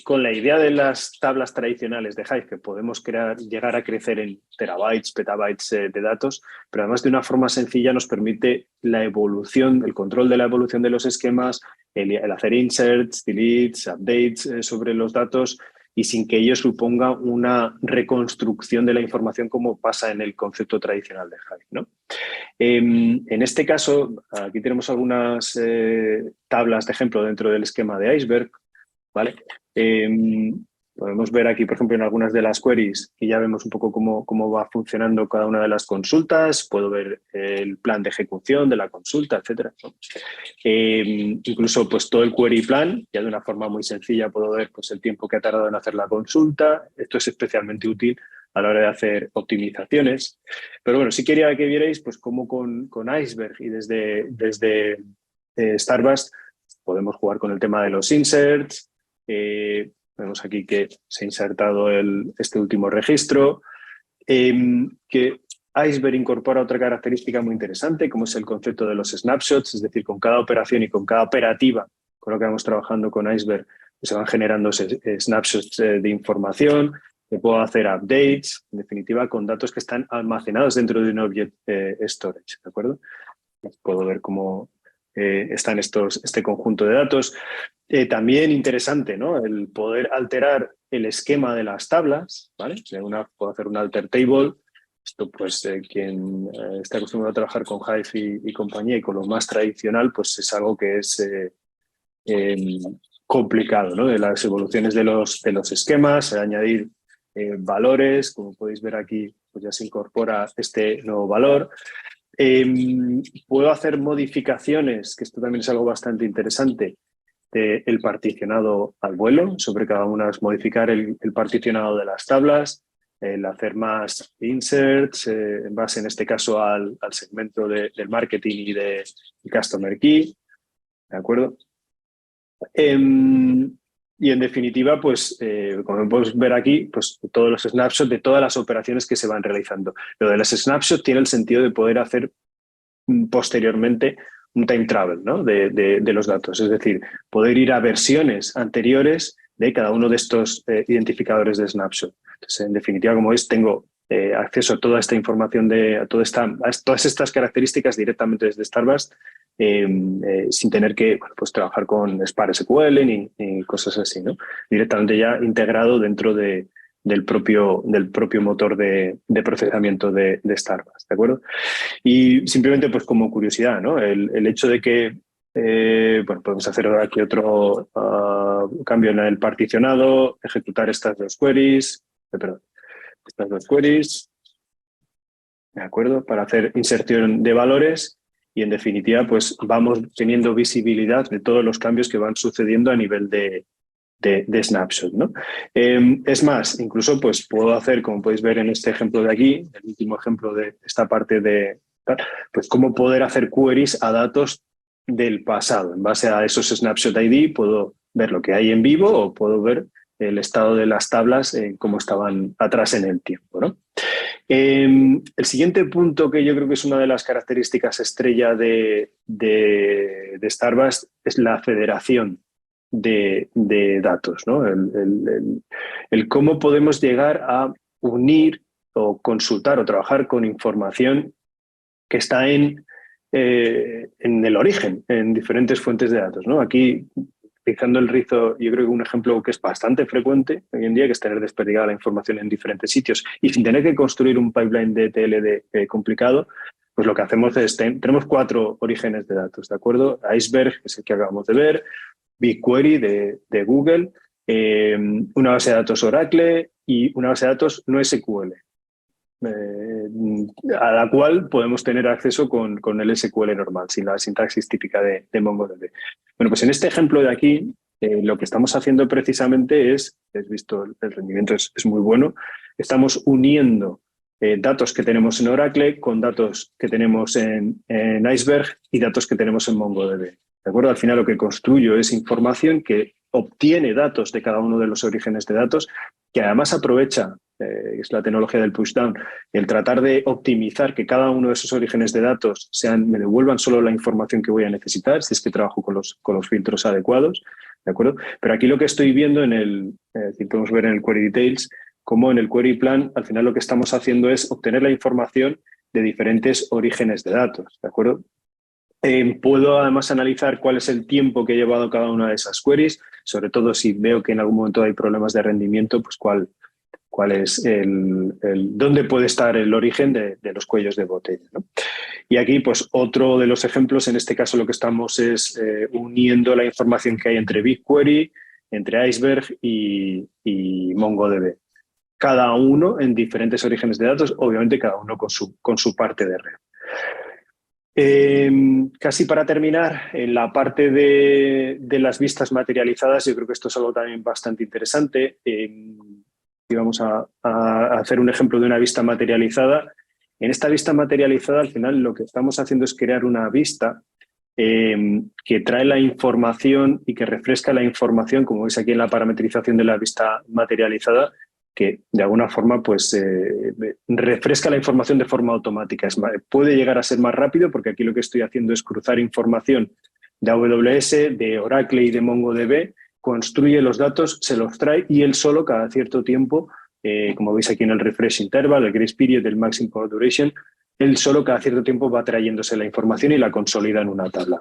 Con la idea de las tablas tradicionales de Hive, que podemos llegar a crecer en terabytes, petabytes de datos, pero además de una forma sencilla nos permite la evolución, el control de la evolución de los esquemas, el hacer inserts, deletes, updates sobre los datos y sin que ello suponga una reconstrucción de la información como pasa en el concepto tradicional de Hive, ¿no? En este caso, aquí tenemos algunas tablas de ejemplo dentro del esquema de Iceberg, ¿vale? Podemos ver aquí, por ejemplo, en algunas de las queries que ya vemos un poco cómo va funcionando cada una de las consultas. Puedo ver el plan de ejecución de la consulta, etcétera, ¿no? Incluso pues todo el query plan, ya de una forma muy sencilla puedo ver pues, el tiempo que ha tardado en hacer la consulta. Esto es especialmente útil a la hora de hacer optimizaciones. Pero bueno, sí quería que vierais pues, cómo con Iceberg y desde Starbust podemos jugar con el tema de los inserts. Vemos aquí que se ha insertado este último registro, que Iceberg incorpora otra característica muy interesante, como es el concepto de los snapshots, es decir, con cada operación y con cada operativa con lo que vamos trabajando con Iceberg, pues se van generando snapshots de información, que puedo hacer updates, en definitiva, con datos que están almacenados dentro de un object storage, ¿de acuerdo? Puedo ver cómo están este conjunto de datos. También interesante, ¿no? El poder alterar el esquema de las tablas, ¿vale? Puedo hacer un alter table. Esto, pues, quien está acostumbrado a trabajar con Hive y compañía y con lo más tradicional, pues es algo que es complicado, ¿no? De las evoluciones de los esquemas, añadir valores, como podéis ver aquí, pues ya se incorpora este nuevo valor. Puedo hacer modificaciones, que esto también es algo bastante interesante, del particionado al vuelo, sobre cada una es modificar el particionado de las tablas, el hacer más inserts en base, en este caso, al segmento del marketing y de customer key, ¿de acuerdo? Y en definitiva, pues, como podemos ver aquí, pues todos los snapshots de todas las operaciones que se van realizando. Lo de los snapshots tiene el sentido de poder hacer posteriormente un time travel, ¿no? de los datos, es decir, poder ir a versiones anteriores de cada uno de estos identificadores de snapshot. Entonces, en definitiva, como veis, tengo acceso a toda esta información, a todas estas características directamente desde Starbust, sin tener que pues, trabajar con Spark SQL ni cosas así, ¿no? Directamente ya integrado dentro del propio motor de procesamiento de Starbust, ¿de acuerdo? Y simplemente, pues como curiosidad, ¿no? El hecho de que podemos hacer aquí otro cambio en el particionado, ejecutar estas dos queries, ¿de acuerdo? Para hacer inserción de valores y, en definitiva, pues vamos teniendo visibilidad de todos los cambios que van sucediendo a nivel de snapshot, ¿no? Es más, incluso pues puedo hacer, como podéis ver en este ejemplo de aquí, el último ejemplo de esta parte pues cómo poder hacer queries a datos del pasado. En base a esos snapshot ID puedo ver lo que hay en vivo o puedo ver el estado de las tablas, cómo estaban atrás en el tiempo, ¿no? El siguiente punto, que yo creo que es una de las características estrella de Starbust, es la federación de datos, ¿no? El cómo podemos llegar a unir o consultar o trabajar con información que está en el origen, en diferentes fuentes de datos, ¿no? Aquí, utilizando el rizo, yo creo que un ejemplo que es bastante frecuente hoy en día, que es tener desperdigada la información en diferentes sitios y sin tener que construir un pipeline de ETL complicado, pues lo que hacemos es, tenemos 4 orígenes de datos, ¿de acuerdo? Iceberg, que es el que acabamos de ver, BigQuery de Google, una base de datos Oracle y una base de datos no SQL, a la cual podemos tener acceso con el SQL normal, sin la sintaxis típica de MongoDB. Bueno, pues en este ejemplo de aquí, lo que estamos haciendo precisamente es, habéis visto, el rendimiento es muy bueno, estamos uniendo datos que tenemos en Oracle con datos que tenemos en Iceberg y datos que tenemos en MongoDB. ¿De acuerdo? Al final lo que construyo es información que obtiene datos de cada uno de los orígenes de datos, que además aprovecha, es la tecnología del pushdown, el tratar de optimizar que cada uno de esos orígenes de datos me devuelvan solo la información que voy a necesitar, si es que trabajo con los filtros adecuados, ¿de acuerdo? Pero aquí lo que estoy viendo podemos ver en el Query Details, como en el Query Plan, al final lo que estamos haciendo es obtener la información de diferentes orígenes de datos, ¿de acuerdo? Puedo además analizar cuál es el tiempo que he llevado cada una de esas queries, sobre todo si veo que en algún momento hay problemas de rendimiento, pues cuál es dónde puede estar el origen de los cuellos de botella, ¿no? Y aquí, pues otro de los ejemplos, en este caso lo que estamos es uniendo la información que hay entre BigQuery, entre Iceberg y MongoDB. Cada uno en diferentes orígenes de datos, obviamente cada uno con su parte de red. Casi para terminar, en la parte de las vistas materializadas, yo creo que esto es algo también bastante interesante. Y vamos a hacer un ejemplo de una vista materializada. En esta vista materializada, al final, lo que estamos haciendo es crear una vista que trae la información y que refresca la información, como veis aquí en la parametrización de la vista materializada, que de alguna forma pues, refresca la información de forma automática. Puede llegar a ser más rápido porque aquí lo que estoy haciendo es cruzar información de AWS, de Oracle y de MongoDB, construye los datos, se los trae y él solo cada cierto tiempo, como veis aquí en el refresh interval, el grace period, el maximum duration, él solo cada cierto tiempo va trayéndose la información y la consolida en una tabla.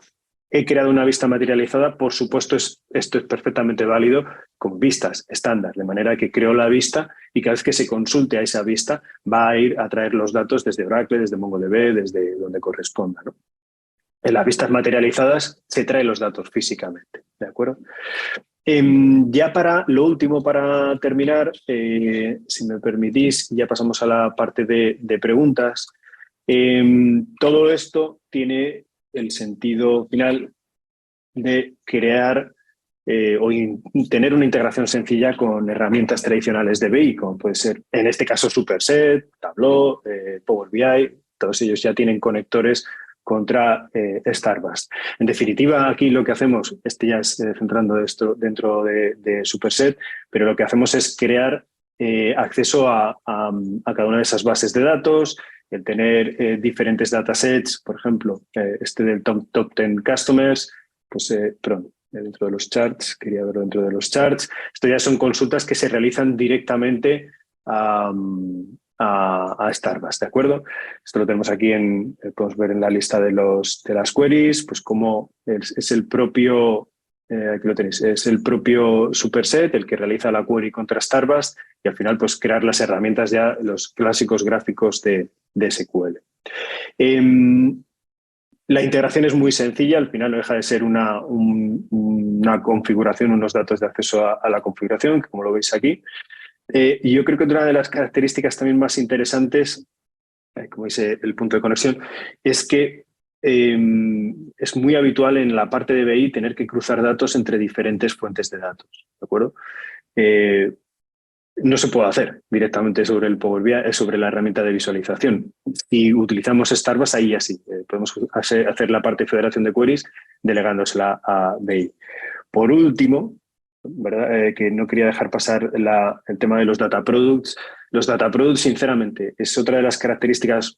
He creado una vista materializada, por supuesto esto es perfectamente válido con vistas estándar, de manera que creo la vista y cada vez que se consulte a esa vista va a ir a traer los datos desde Oracle, desde MongoDB, desde donde corresponda, ¿no? En las vistas materializadas se traen los datos físicamente, ¿de acuerdo? Ya para lo último, para terminar, si me permitís, ya pasamos a la parte de preguntas. Todo esto tiene el sentido final de crear tener una integración sencilla con herramientas tradicionales de BI, como puede ser, en este caso, Superset, Tableau, Power BI, todos ellos ya tienen conectores contra Starbust. En definitiva, aquí lo que hacemos, ya es centrando esto dentro de Superset, pero lo que hacemos es crear acceso a cada una de esas bases de datos, el tener diferentes datasets, por ejemplo, del top 10 customers, pues, perdón, dentro de los charts, quería verlo dentro de los charts. Esto ya son consultas que se realizan directamente a Starbust, ¿de acuerdo? Esto lo tenemos aquí, podemos ver en la lista de las queries, pues cómo es el propio, aquí lo tenéis, es el propio Superset el que realiza la query contra Starbust y al final pues crear las herramientas ya, los clásicos gráficos de SQL. La integración es muy sencilla, al final no deja de ser una configuración, unos datos de acceso a la configuración, como lo veis aquí. Y yo creo que una de las características también más interesantes, como dice el punto de conexión, es que es muy habitual en la parte de BI tener que cruzar datos entre diferentes fuentes de datos, ¿de acuerdo? No se puede hacer directamente sobre el Power BI, sobre la herramienta de visualización. Si utilizamos Starbust, ahí ya sí, podemos hacer la parte de federación de queries delegándosela a BI. Por último, ¿verdad? Que no quería dejar pasar el tema de los data products. Los data products, sinceramente, es otra de las características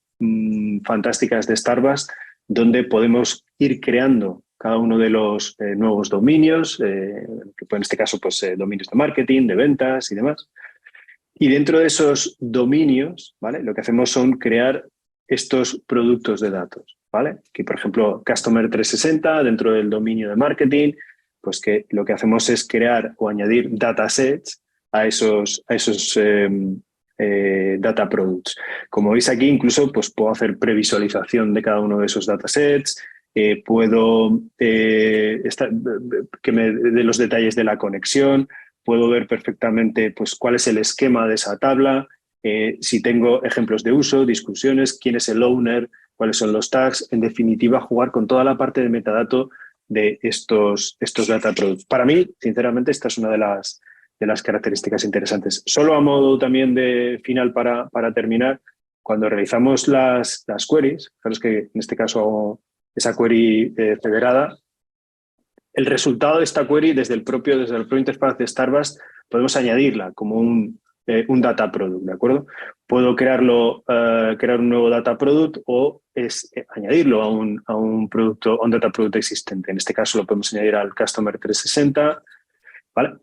fantásticas de Starbust, donde podemos ir creando cada uno de los nuevos dominios, que en este caso pues, dominios de marketing, de ventas y demás. Y dentro de esos dominios, ¿vale? Lo que hacemos son crear estos productos de datos, ¿vale? Que, por ejemplo, Customer 360, dentro del dominio de marketing, pues que lo que hacemos es crear o añadir datasets a esos data products. Como veis aquí, incluso pues, puedo hacer previsualización de cada uno de esos datasets, puedo de los detalles de la conexión, puedo ver perfectamente pues, cuál es el esquema de esa tabla, si tengo ejemplos de uso, discusiones, quién es el owner, cuáles son los tags, en definitiva, jugar con toda la parte de metadato de estos data products. Para mí, sinceramente, esta es una de las características interesantes. Solo a modo también de final para terminar, cuando realizamos las queries, fijaros que en este caso hago esa query federada, el resultado de esta query desde el propio interfaz de Starbust podemos añadirla como un data product, ¿de acuerdo? Puedo crear un nuevo data product o añadirlo a un data product existente. En este caso lo podemos añadir al Customer 360 ¿vale?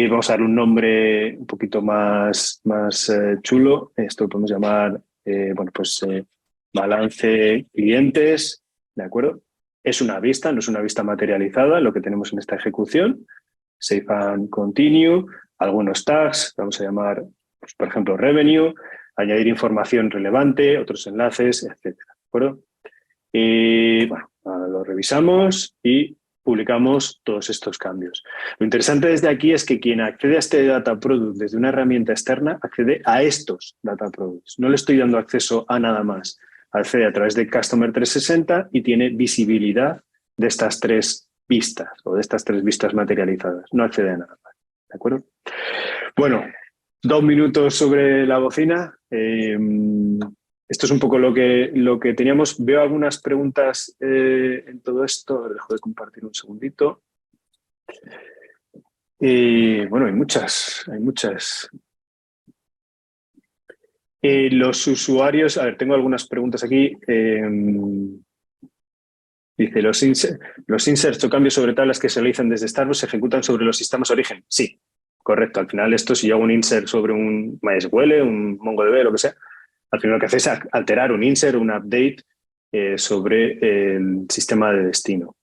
Vamos a darle un nombre un poquito más chulo. Esto lo podemos llamar, balance clientes, ¿de acuerdo? Es una vista, no es una vista materializada, lo que tenemos en esta ejecución. Save and continue, algunos tags, vamos a llamar, pues, por ejemplo, revenue, añadir información relevante, otros enlaces, etcétera, ¿de acuerdo? Lo revisamos y publicamos todos estos cambios. Lo interesante desde aquí es que quien accede a este data product desde una herramienta externa accede a estos data products. No le estoy dando acceso a nada más. Accede a través de Customer 360 y tiene visibilidad de estas 3 vistas o de estas 3 vistas materializadas. No accede a nada más. ¿De acuerdo? Bueno, 2 minutos sobre la bocina. Esto es un poco lo que teníamos. Veo algunas preguntas en todo esto. Dejo de compartir un segundito. Bueno, hay muchas. Los usuarios, a ver, tengo algunas preguntas aquí. Dice, los inserts o cambios sobre tablas que se realizan desde Starbucks se ejecutan sobre los sistemas origen. Sí, correcto. Al final esto, si yo hago un insert sobre un MySQL, un MongoDB, lo que sea, al final lo que hace es alterar un insert, un update sobre el sistema de destino.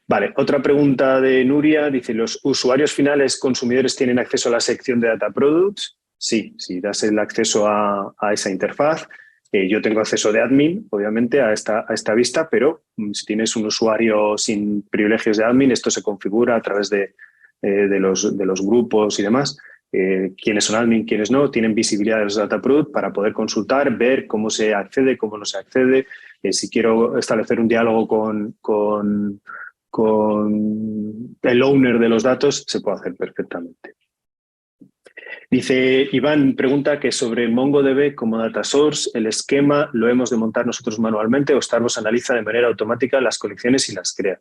Vale, otra pregunta de Nuria. Dice, ¿los usuarios finales consumidores tienen acceso a la sección de Data Products? Sí, si das el acceso a esa interfaz. Yo tengo acceso de admin, obviamente, a esta vista, pero si tienes un usuario sin privilegios de admin, esto se configura a través de los grupos y demás. Quiénes son admin, quiénes no, tienen visibilidad de los data products para poder consultar, ver cómo se accede, cómo no se accede. Si quiero establecer un diálogo con el owner de los datos, se puede hacer perfectamente. Dice Iván, pregunta que sobre MongoDB como data source, el esquema lo hemos de montar nosotros manualmente o Starbucks analiza de manera automática las colecciones y las crea.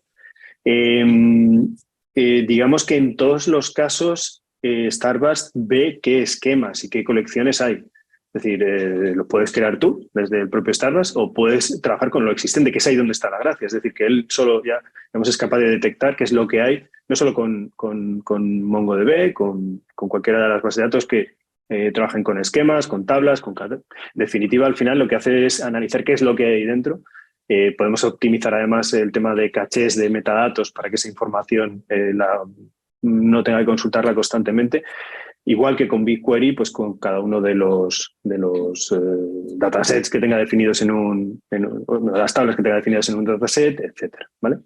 Digamos que en todos los casos Starbucks ve qué esquemas y qué colecciones hay. Es decir, lo puedes crear tú desde el propio Starbucks o puedes trabajar con lo existente, que es ahí donde está la gracia. Es decir, que él solo ya es capaz de detectar qué es lo que hay, no solo con MongoDB, con cualquiera de las bases de datos que trabajen con esquemas, con tablas, en definitiva, al final lo que hace es analizar qué es lo que hay dentro. Podemos optimizar además el tema de cachés de metadatos para que esa información no tenga que consultarla constantemente. Igual que con BigQuery, pues con cada uno de los datasets que tenga definidos las tablas que tenga definidas en un dataset, etcétera, ¿vale?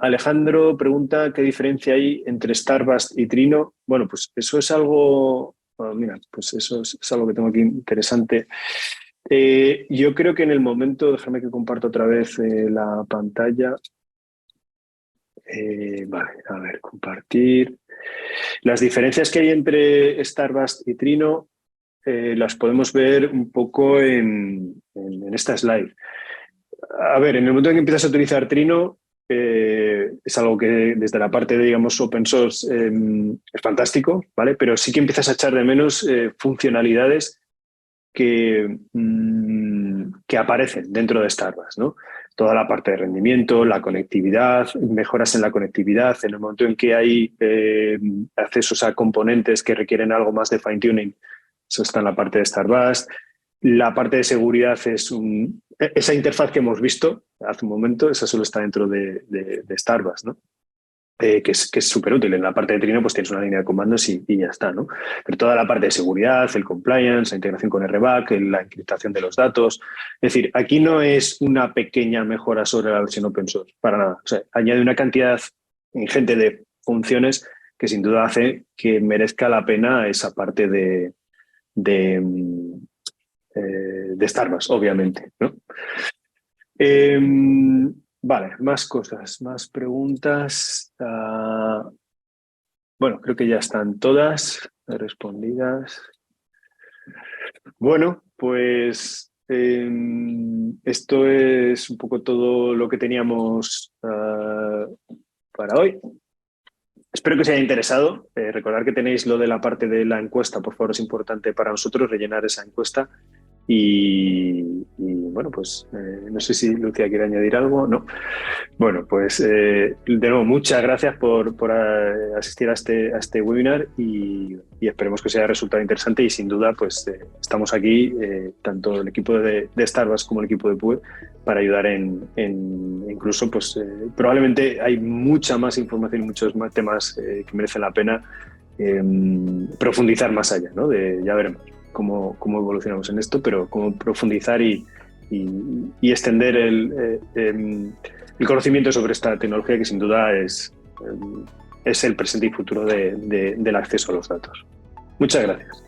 Alejandro pregunta qué diferencia hay entre Starburst y Trino. Bueno, pues eso es algo, pues eso es algo que tengo aquí interesante. Yo creo que en el momento, déjame que comparto otra vez la pantalla. Vale, a ver, compartir. Las diferencias que hay entre Starburst y Trino las podemos ver un poco en esta slide. A ver, en el momento en que empiezas a utilizar Trino, es algo que desde la parte de, digamos, open source es fantástico, ¿vale? Pero sí que empiezas a echar de menos funcionalidades que aparecen dentro de Starburst, ¿no? Toda la parte de rendimiento, la conectividad, mejoras en la conectividad, en el momento en que hay accesos a componentes que requieren algo más de fine-tuning, eso está en la parte de Starburst. La parte de seguridad es esa interfaz que hemos visto hace un momento, esa solo está dentro de Starburst, ¿no? Que es súper útil. En la parte de Trino pues tienes una línea de comandos y ya está, ¿no? Pero toda la parte de seguridad, el compliance, la integración con RBAC, la encriptación de los datos. Es decir, aquí no es una pequeña mejora sobre la versión open source, para nada. O sea, añade una cantidad ingente de funciones que sin duda hace que merezca la pena esa parte de Starburst, obviamente, ¿no? Vale, más cosas, más preguntas. Bueno, creo que ya están todas respondidas. Bueno, pues esto es un poco todo lo que teníamos para hoy. Espero que os haya interesado. Recordad que tenéis lo de la parte de la encuesta, por favor, es importante para nosotros rellenar esa encuesta y bueno, pues no sé si Lucía quiere añadir algo. No. Bueno, pues de nuevo, muchas gracias por asistir a este webinar y esperemos que os haya resultado interesante y sin duda pues estamos aquí, tanto el equipo de Starbucks como el equipo de PUE, para ayudar en incluso pues probablemente hay mucha más información y muchos más temas que merecen la pena profundizar más allá, ¿no? Ya veremos cómo evolucionamos en esto, pero cómo profundizar y extender el conocimiento sobre esta tecnología que sin duda es el presente y futuro del acceso a los datos. Muchas gracias.